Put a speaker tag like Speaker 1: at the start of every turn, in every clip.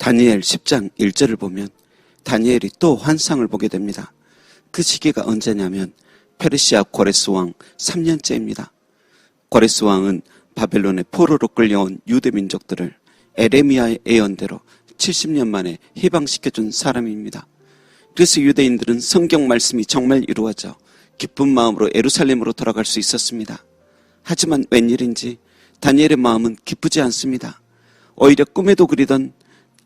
Speaker 1: 다니엘 10장 1절을 보면 다니엘이 또 환상을 보게 됩니다. 그 시기가 언제냐면 페르시아 고레스 왕 3년째입니다. 고레스 왕은 바벨론의 포로로 끌려온 유대 민족들을 에레미야의 예언대로 70년 만에 해방시켜준 사람입니다. 그래서 유대인들은 성경 말씀이 정말 이루어져 기쁜 마음으로 예루살렘으로 돌아갈 수 있었습니다. 하지만 웬일인지 다니엘의 마음은 기쁘지 않습니다. 오히려 꿈에도 그리던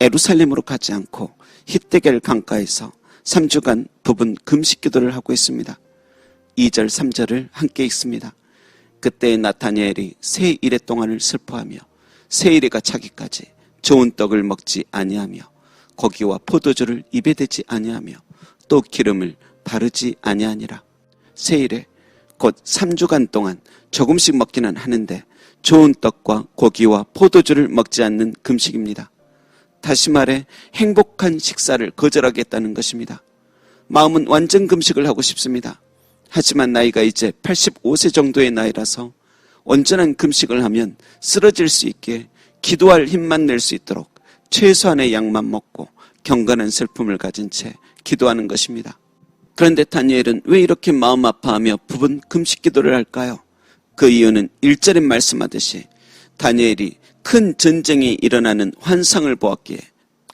Speaker 1: 예루살렘으로 가지 않고 히데겔 강가에서 3주간 부분 금식 기도를 하고 있습니다. 2절 3절을 함께 읽습니다. 그때 나타니엘이 세 일의 동안을 슬퍼하며 세 일에가 차기까지 좋은 떡을 먹지 아니하며 고기와 포도주를 입에 대지 아니하며 또 기름을 바르지 아니하니라. 세 일에 곧 3주간 동안 조금씩 먹기는 하는데 좋은 떡과 고기와 포도주를 먹지 않는 금식입니다. 다시 말해 행복한 식사를 거절하겠다는 것입니다. 마음은 완전 금식을 하고 싶습니다. 하지만 나이가 이제 85세 정도의 나이라서 온전한 금식을 하면 쓰러질 수 있게 기도할 힘만 낼 수 있도록 최소한의 양만 먹고 경건한 슬픔을 가진 채 기도하는 것입니다. 그런데 다니엘은 왜 이렇게 마음 아파하며 부분 금식 기도를 할까요? 그 이유는 1절에 말씀하듯이 다니엘이 큰 전쟁이 일어나는 환상을 보았기에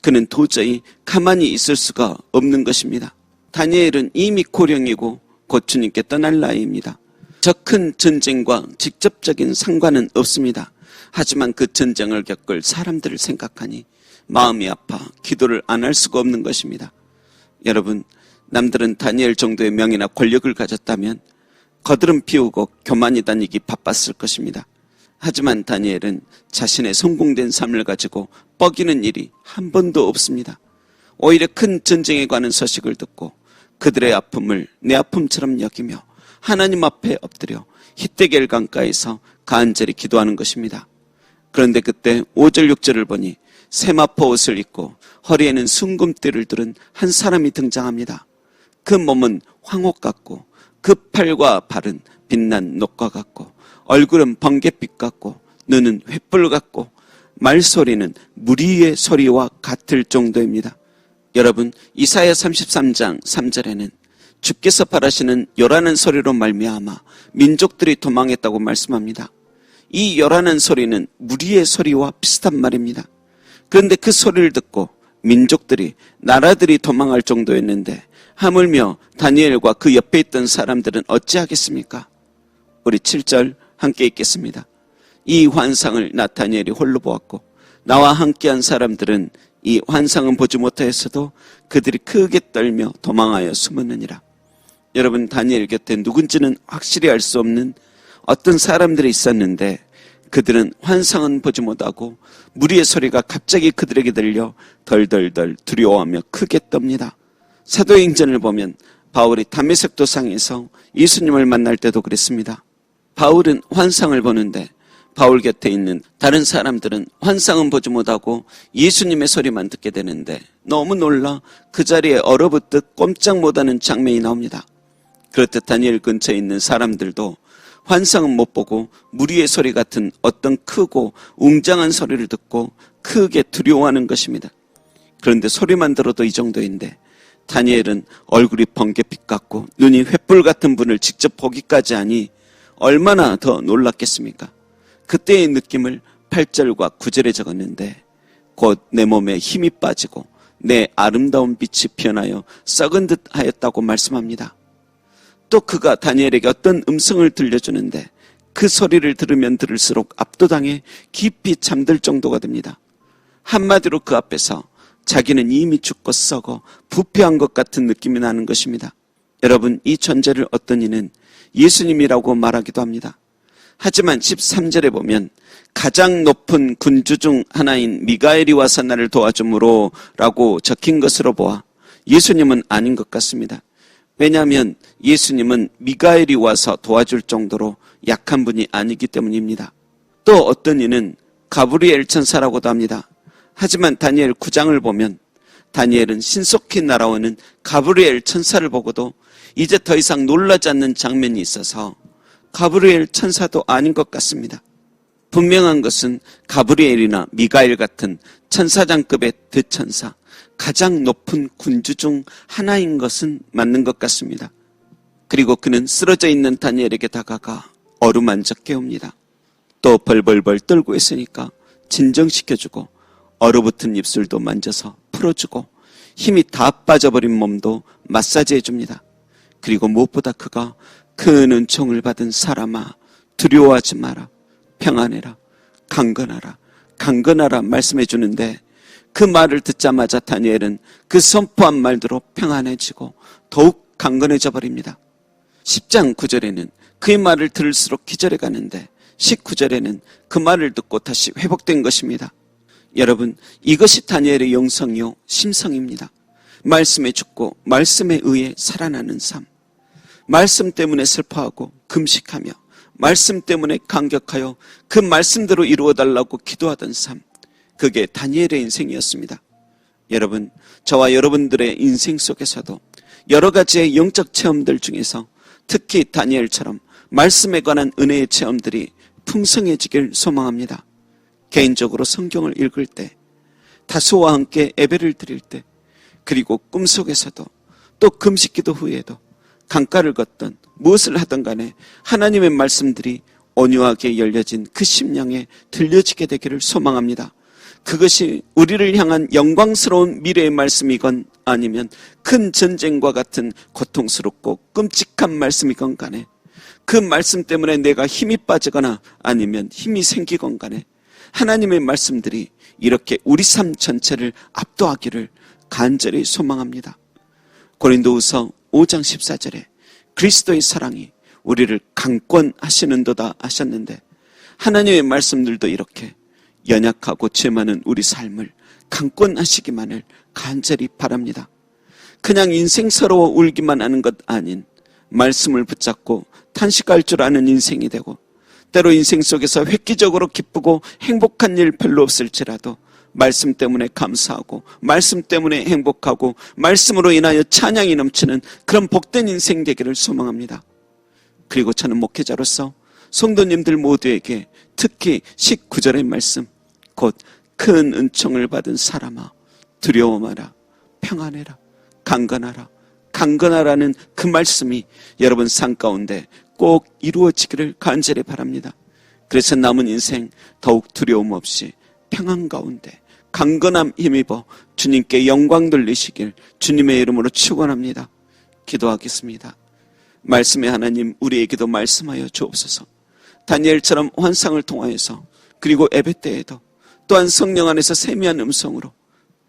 Speaker 1: 그는 도저히 가만히 있을 수가 없는 것입니다. 다니엘은 이미 고령이고 곧 주님께 떠날 나이입니다. 저 큰 전쟁과 직접적인 상관은 없습니다. 하지만 그 전쟁을 겪을 사람들을 생각하니 마음이 아파 기도를 안 할 수가 없는 것입니다. 여러분, 남들은 다니엘 정도의 명예나 권력을 가졌다면 거드름 피우고 교만이 다니기 바빴을 것입니다. 하지만 다니엘은 자신의 성공된 삶을 가지고 뻐기는 일이 한 번도 없습니다. 오히려 큰 전쟁에 관한 소식을 듣고 그들의 아픔을 내 아픔처럼 여기며 하나님 앞에 엎드려 히데겔 강가에서 간절히 기도하는 것입니다. 그런데 그때 5절 6절을 보니 세마포 옷을 입고 허리에는 순금띠를 두른 한 사람이 등장합니다. 그 몸은 황옥 같고 그 팔과 발은 빛난 녹과 같고 얼굴은 번갯빛 같고 눈은 횃불 같고 말소리는 무리의 소리와 같을 정도입니다. 여러분, 이사야 33장 3절에는 주께서 바라시는 요란한 소리로 말미암아 민족들이 도망했다고 말씀합니다. 이 요란한 소리는 무리의 소리와 비슷한 말입니다. 그런데 그 소리를 듣고 민족들이, 나라들이 도망할 정도였는데 하물며 다니엘과 그 옆에 있던 사람들은 어찌하겠습니까? 우리 7절 함께 읽겠습니다. 이 환상을 나타니엘이 홀로 보았고 나와 함께한 사람들은 이 환상은 보지 못하였어도 그들이 크게 떨며 도망하여 숨었느니라. 여러분, 다니엘 곁에 누군지는 확실히 알 수 없는 어떤 사람들이 있었는데 그들은 환상은 보지 못하고 무리의 소리가 갑자기 그들에게 들려 덜덜덜 두려워하며 크게 떱니다. 사도행전을 보면 바울이 다메섹 도상에서 예수님을 만날 때도 그랬습니다. 바울은 환상을 보는데 바울 곁에 있는 다른 사람들은 환상은 보지 못하고 예수님의 소리만 듣게 되는데 너무 놀라 그 자리에 얼어붙듯 꼼짝 못하는 장면이 나옵니다. 그렇듯 다니엘 근처에 있는 사람들도 환상은 못 보고 무리의 소리 같은 어떤 크고 웅장한 소리를 듣고 크게 두려워하는 것입니다. 그런데 소리만 들어도 이 정도인데 다니엘은 얼굴이 번개빛 같고 눈이 횃불 같은 분을 직접 보기까지 하니 얼마나 더 놀랐겠습니까? 그때의 느낌을 8절과 9절에 적었는데 곧 내 몸에 힘이 빠지고 내 아름다운 빛이 피어나여 썩은 듯 하였다고 말씀합니다. 또 그가 다니엘에게 어떤 음성을 들려주는데 그 소리를 들으면 들을수록 압도당해 깊이 잠들 정도가 됩니다. 한마디로 그 앞에서 자기는 이미 죽고 썩어 부패한 것 같은 느낌이 나는 것입니다. 여러분, 이 존재를 어떤 이는 예수님이라고 말하기도 합니다. 하지만 13절에 보면 가장 높은 군주 중 하나인 미가엘이 와서 나를 도와주므로 라고 적힌 것으로 보아 예수님은 아닌 것 같습니다. 왜냐하면 예수님은 미가엘이 와서 도와줄 정도로 약한 분이 아니기 때문입니다. 또 어떤 이는 가브리엘 천사라고도 합니다. 하지만 다니엘 9장을 보면 다니엘은 신속히 날아오는 가브리엘 천사를 보고도 이제 더 이상 놀라지 않는 장면이 있어서 가브리엘 천사도 아닌 것 같습니다. 분명한 것은 가브리엘이나 미가엘 같은 천사장급의 대천사, 가장 높은 군주 중 하나인 것은 맞는 것 같습니다. 그리고 그는 쓰러져 있는 다니엘에게 다가가 어루만져 깨웁니다. 또 벌벌벌 떨고 있으니까 진정시켜주고 얼어붙은 입술도 만져서 풀어주고 힘이 다 빠져버린 몸도 마사지해줍니다. 그리고 무엇보다 그가 큰 은총을 받은 사람아 두려워하지 마라, 평안해라, 강건하라, 강건하라 말씀해 주는데 그 말을 듣자마자 다니엘은 그 선포한 말대로 평안해지고 더욱 강건해져 버립니다. 10장 9절에는 그의 말을 들을수록 기절해 가는데 19절에는 그 말을 듣고 다시 회복된 것입니다. 여러분, 이것이 다니엘의 영성이요 심성입니다. 말씀에 죽고 말씀에 의해 살아나는 삶, 말씀 때문에 슬퍼하고 금식하며 말씀 때문에 감격하여 그 말씀대로 이루어달라고 기도하던 삶, 그게 다니엘의 인생이었습니다. 여러분, 저와 여러분들의 인생 속에서도 여러 가지의 영적 체험들 중에서 특히 다니엘처럼 말씀에 관한 은혜의 체험들이 풍성해지길 소망합니다. 개인적으로 성경을 읽을 때, 다수와 함께 예배를 드릴 때, 그리고 꿈속에서도 또 금식기도 후에도 강가를 걷던 무엇을 하던 간에 하나님의 말씀들이 온유하게 열려진 그 심령에 들려지게 되기를 소망합니다. 그것이 우리를 향한 영광스러운 미래의 말씀이건 아니면 큰 전쟁과 같은 고통스럽고 끔찍한 말씀이건 간에 그 말씀 때문에 내가 힘이 빠지거나 아니면 힘이 생기건 간에 하나님의 말씀들이 이렇게 우리 삶 전체를 압도하기를 간절히 소망합니다. 고린도후서 5장 14절에 그리스도의 사랑이 우리를 강권하시는도다 하셨는데 하나님의 말씀들도 이렇게 연약하고 죄 많은 우리 삶을 강권하시기만을 간절히 바랍니다. 그냥 인생스러워 울기만 하는 것 아닌 말씀을 붙잡고 탄식할 줄 아는 인생이 되고 때로 인생 속에서 획기적으로 기쁘고 행복한 일 별로 없을지라도 말씀 때문에 감사하고 말씀 때문에 행복하고 말씀으로 인하여 찬양이 넘치는 그런 복된 인생 되기를 소망합니다. 그리고 저는 목회자로서 성도님들 모두에게 특히 19절의 말씀, 곧 큰 은총을 받은 사람아 두려워 마라, 평안해라, 강건하라, 강건하라는 그 말씀이 여러분 삶 가운데 꼭 이루어지기를 간절히 바랍니다. 그래서 남은 인생 더욱 두려움 없이 평안 가운데 강건함 힘입어 주님께 영광 돌리시길 주님의 이름으로 축원합니다. 기도하겠습니다. 말씀의 하나님, 우리에게도 말씀하여 주옵소서. 다니엘처럼 환상을 통하여서 그리고 예배 때에도 또한 성령 안에서 세미한 음성으로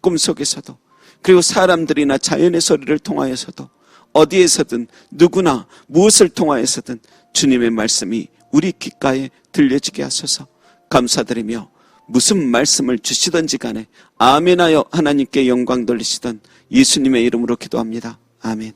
Speaker 1: 꿈속에서도 그리고 사람들이나 자연의 소리를 통하여서도 어디에서든 누구나 무엇을 통하여서든 주님의 말씀이 우리 귓가에 들려지게 하소서. 감사드리며 무슨 말씀을 주시든지 간에 아멘하여 하나님께 영광 돌리시던 예수님의 이름으로 기도합니다. 아멘.